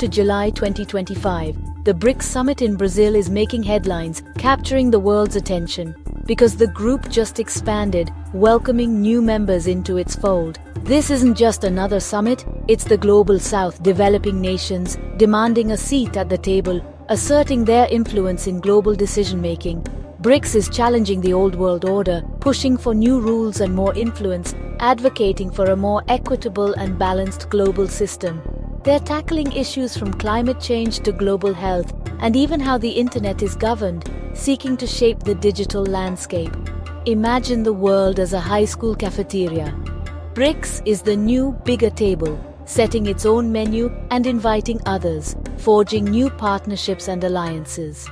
to July 2025, the BRICS summit in Brazil is making headlines, capturing the world's attention. Because the group just expanded, welcoming new members into its fold. This isn't just another summit, it's the Global South developing nations demanding a seat at the table, asserting their influence in global decision-making. BRICS is challenging the old world order, pushing for new rules and more influence, advocating for a more equitable and balanced global system. They're tackling issues from climate change to global health, and even how the internet is governed, seeking to shape the digital landscape. Imagine the world as a high school cafeteria. BRICS is the new, bigger table, setting its own menu and inviting others, forging new partnerships and alliances.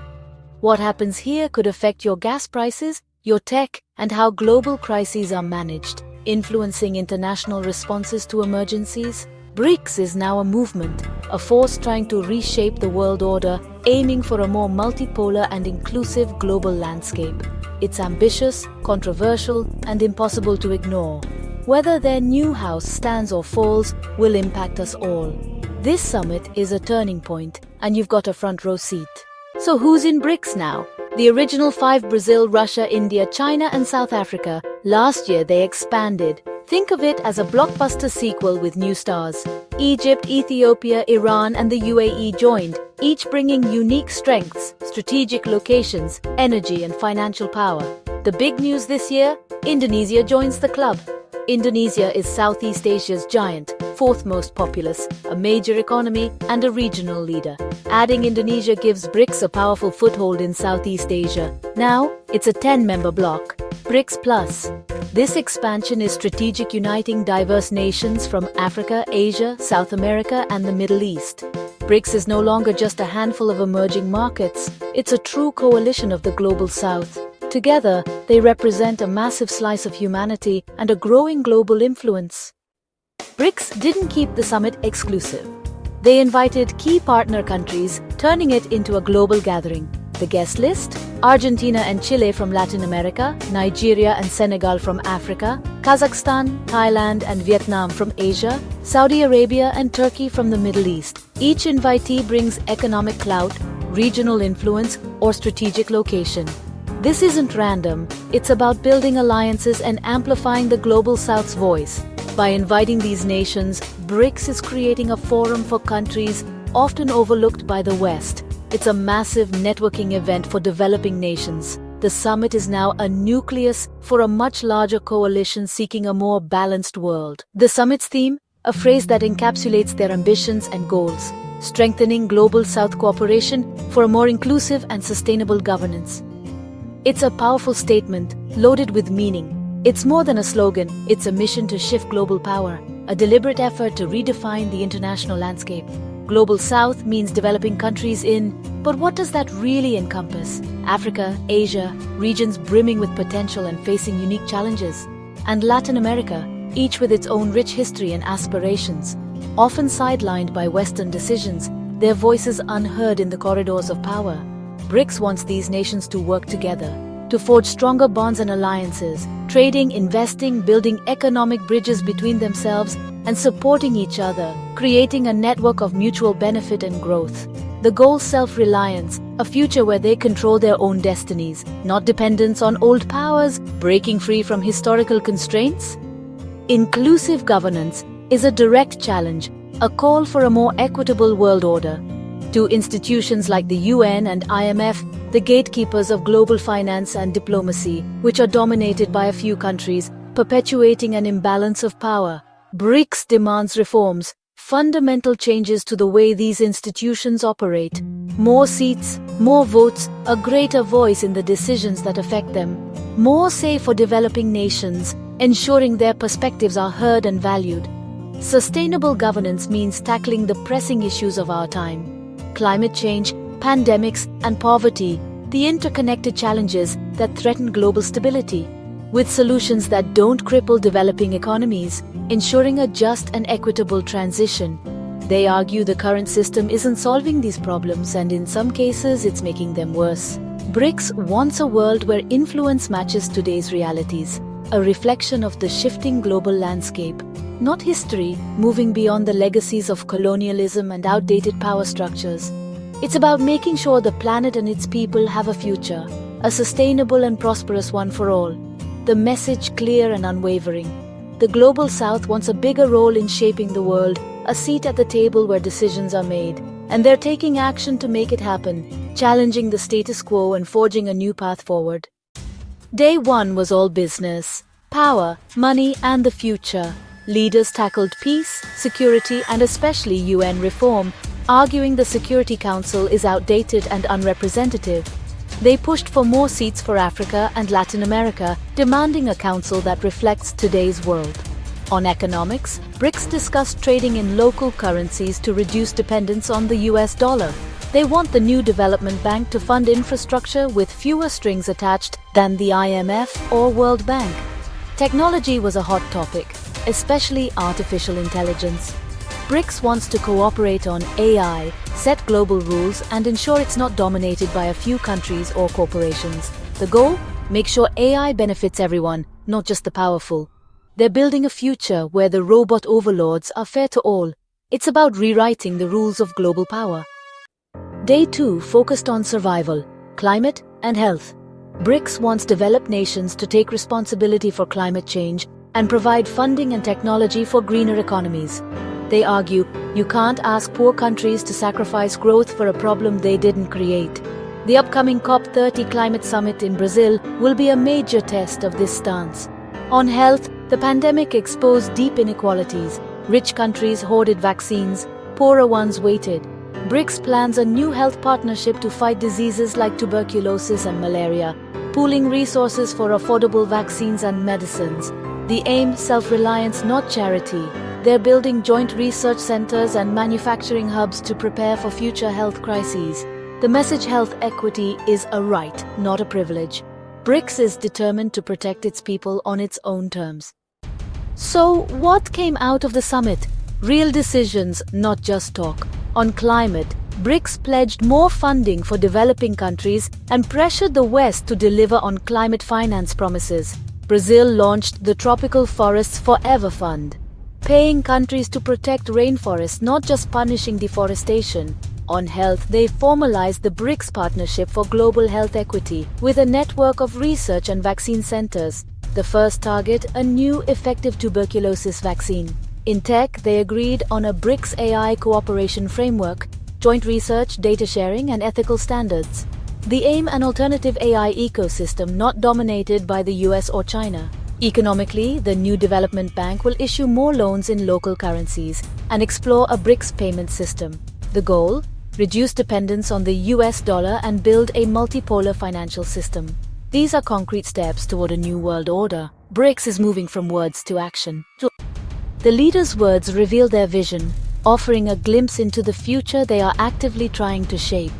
What happens here could affect your gas prices, your tech, and how global crises are managed, influencing international responses to emergencies. BRICS is now a movement, a force trying to reshape the world order, aiming for a more multipolar and inclusive global landscape. It's ambitious, controversial, and impossible to ignore. Whether their new house stands or falls will impact us all. This summit is a turning point, and you've got a front row seat. So who's in BRICS now? The original 5: Brazil, Russia, India, China, and South Africa. Last year they expanded. Think of it as a blockbuster sequel with new stars. Egypt, Ethiopia, Iran, and the UAE joined, each bringing unique strengths, strategic locations, energy, and financial power. The big news this year? Indonesia joins the club. Indonesia is Southeast Asia's giant, fourth most populous, a major economy, and a regional leader. Adding Indonesia gives BRICS a powerful foothold in Southeast Asia. Now, it's a 10-member bloc, BRICS Plus. This expansion is strategic, uniting diverse nations from Africa, Asia, South America, and the Middle East. BRICS is no longer just a handful of emerging markets, it's a true coalition of the Global South. Together, they represent a massive slice of humanity and a growing global influence. BRICS didn't keep the summit exclusive. They invited key partner countries, turning it into a global gathering. The guest list? Argentina and Chile from Latin America, Nigeria and Senegal from Africa, Kazakhstan, Thailand and Vietnam from Asia, Saudi Arabia and Turkey from the Middle East. Each invitee brings economic clout, regional influence, or strategic location. This isn't random, it's about building alliances and amplifying the Global South's voice. By inviting these nations, BRICS is creating a forum for countries often overlooked by the West. It's a massive networking event for developing nations. The summit is now a nucleus for a much larger coalition seeking a more balanced world. The summit's theme? A phrase that encapsulates their ambitions and goals, strengthening Global South cooperation for a more inclusive and sustainable governance. It's a powerful statement, loaded with meaning. It's more than a slogan, it's a mission to shift global power, a deliberate effort to redefine the international landscape. Global South means developing countries in, but what does that really encompass? Africa, Asia, regions brimming with potential and facing unique challenges. And Latin America, each with its own rich history and aspirations. Often sidelined by Western decisions, their voices unheard in the corridors of power. BRICS wants these nations to work together, to forge stronger bonds and alliances, trading, investing, building economic bridges between themselves, and supporting each other, creating a network of mutual benefit and growth. The goal: self-reliance, a future where they control their own destinies, not dependence on old powers, breaking free from historical constraints. Inclusive governance is a direct challenge, a call for a more equitable world order. To institutions like the UN and IMF, the gatekeepers of global finance and diplomacy, which are dominated by a few countries, perpetuating an imbalance of power. BRICS demands reforms, fundamental changes to the way these institutions operate. More seats, more votes, a greater voice in the decisions that affect them. More say for developing nations, ensuring their perspectives are heard and valued. Sustainable governance means tackling the pressing issues of our time. Climate change, pandemics, and poverty, the interconnected challenges that threaten global stability, with solutions that don't cripple developing economies, ensuring a just and equitable transition. They argue the current system isn't solving these problems, and in some cases it's making them worse. BRICS wants a world where influence matches today's realities, a reflection of the shifting global landscape. not history, moving beyond the legacies of colonialism and outdated power structures. It's about making sure the planet and its people have a future, a sustainable and prosperous one for all. The message clear and unwavering. The Global South wants a bigger role in shaping the world, a seat at the table where decisions are made, and they're taking action to make it happen, challenging the status quo and forging a new path forward. Day 1 was all business, power, money, and the future. Leaders tackled peace, security, and especially UN reform, arguing the Security Council is outdated and unrepresentative. They pushed for more seats for Africa and Latin America, demanding a council that reflects today's world. On economics, BRICS discussed trading in local currencies to reduce dependence on the US dollar. They want the new development bank to fund infrastructure with fewer strings attached than the IMF or World Bank. Technology was a hot topic, especially artificial intelligence. BRICS wants to cooperate on AI, set global rules, and ensure it's not dominated by a few countries or corporations. The goal? Make sure AI benefits everyone, not just the powerful. They're building a future where the robot overlords are fair to all. It's about rewriting the rules of global power. Day 2 focused on survival, climate, and health. BRICS wants developed nations to take responsibility for climate change and provide funding and technology for greener economies. They argue you can't ask poor countries to sacrifice growth for a problem they didn't create. The upcoming COP30 climate summit in Brazil will be a major test of this stance. On health, the pandemic exposed deep inequalities. Rich countries hoarded vaccines, poorer ones waited. BRICS plans a new health partnership to fight diseases like tuberculosis and malaria, pooling resources for affordable vaccines and medicines. The aim, self-reliance, not charity. They're building joint research centers and manufacturing hubs to prepare for future health crises. The message: health equity is a right, not a privilege. BRICS is determined to protect its people on its own terms. So, what came out of the summit? Real decisions, not just talk. On climate, BRICS pledged more funding for developing countries and pressured the West to deliver on climate finance promises. Brazil launched the Tropical Forests Forever Fund, paying countries to protect rainforests, not just punishing deforestation. On health, they formalized the BRICS Partnership for Global Health Equity with a network of research and vaccine centers. The first target, a new effective tuberculosis vaccine. In tech, they agreed on a BRICS AI cooperation framework, joint research, data sharing, and ethical standards. The aim: an alternative AI ecosystem not dominated by the US or China. Economically, the new development bank will issue more loans in local currencies and explore a BRICS payment system. The goal? Reduce dependence on the US dollar and build a multipolar financial system. These are concrete steps toward a new world order. BRICS is moving from words to action. The leaders' words reveal their vision, offering a glimpse into the future they are actively trying to shape.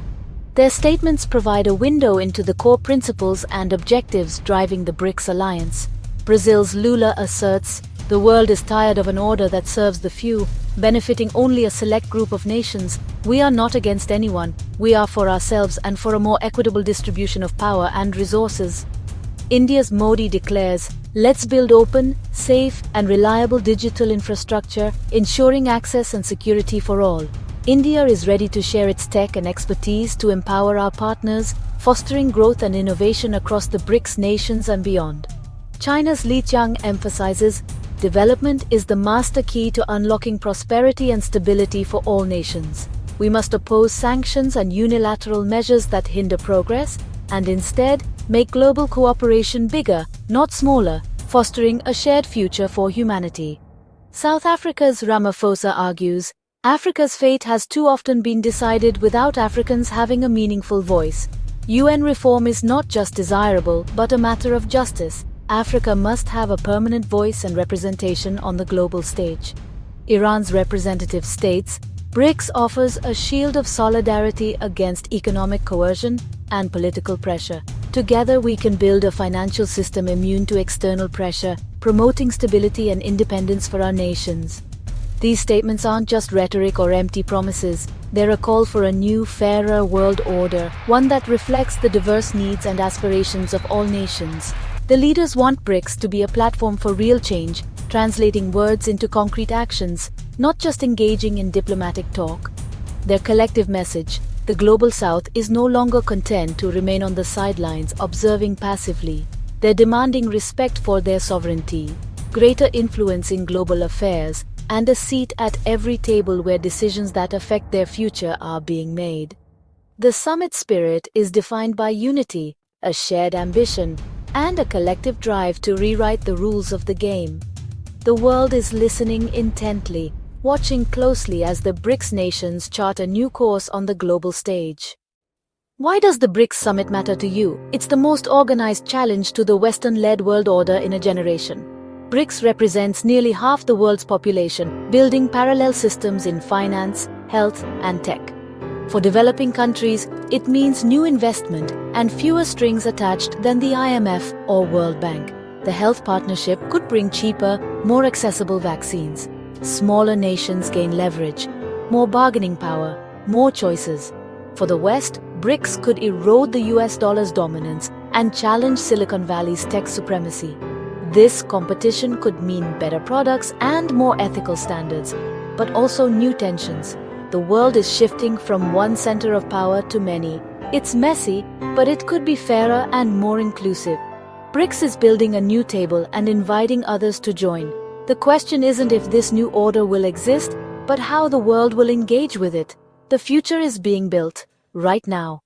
Their statements provide a window into the core principles and objectives driving the BRICS alliance. Brazil's Lula asserts, "The world is tired of an order that serves the few, benefiting only a select group of nations. We are not against anyone. We are for ourselves and for a more equitable distribution of power and resources." India's Modi declares, "Let's build open, safe, and reliable digital infrastructure, ensuring access and security for all." India is ready to share its tech and expertise to empower our partners, fostering growth and innovation across the BRICS nations and beyond. China's Li Qiang emphasizes, "Development is the master key to unlocking prosperity and stability for all nations. We must oppose sanctions and unilateral measures that hinder progress, and instead make global cooperation bigger, not smaller, fostering a shared future for humanity." South Africa's Ramaphosa argues, "Africa's fate has too often been decided without Africans having a meaningful voice. UN reform is not just desirable, but a matter of justice. Africa must have a permanent voice and representation on the global stage." Iran's representative states, "BRICS offers a shield of solidarity against economic coercion and political pressure. Together we can build a financial system immune to external pressure, promoting stability and independence for our nations." These statements aren't just rhetoric or empty promises. They're a call for a new, fairer world order, one that reflects the diverse needs and aspirations of all nations. The leaders want BRICS to be a platform for real change, translating words into concrete actions, not just engaging in diplomatic talk. Their collective message, the Global South, is no longer content to remain on the sidelines observing passively. They're demanding respect for their sovereignty, greater influence in global affairs, and a seat at every table where decisions that affect their future are being made. The summit spirit is defined by unity, a shared ambition, and a collective drive to rewrite the rules of the game. The world is listening intently, watching closely as the BRICS nations chart a new course on the global stage. Why does the BRICS summit matter to you? It's the most organized challenge to the Western-led world order in a generation. BRICS represents nearly half the world's population, building parallel systems in finance, health, and tech. For developing countries, it means new investment and fewer strings attached than the IMF or World Bank. The health partnership could bring cheaper, more accessible vaccines. Smaller nations gain leverage, more bargaining power, more choices. For the West, BRICS could erode the US dollar's dominance and challenge Silicon Valley's tech supremacy. This competition could mean better products and more ethical standards, but also new tensions. The world is shifting from one center of power to many. It's messy, but it could be fairer and more inclusive. BRICS is building a new table and inviting others to join. The question isn't if this new order will exist, but how the world will engage with it. The future is being built right now.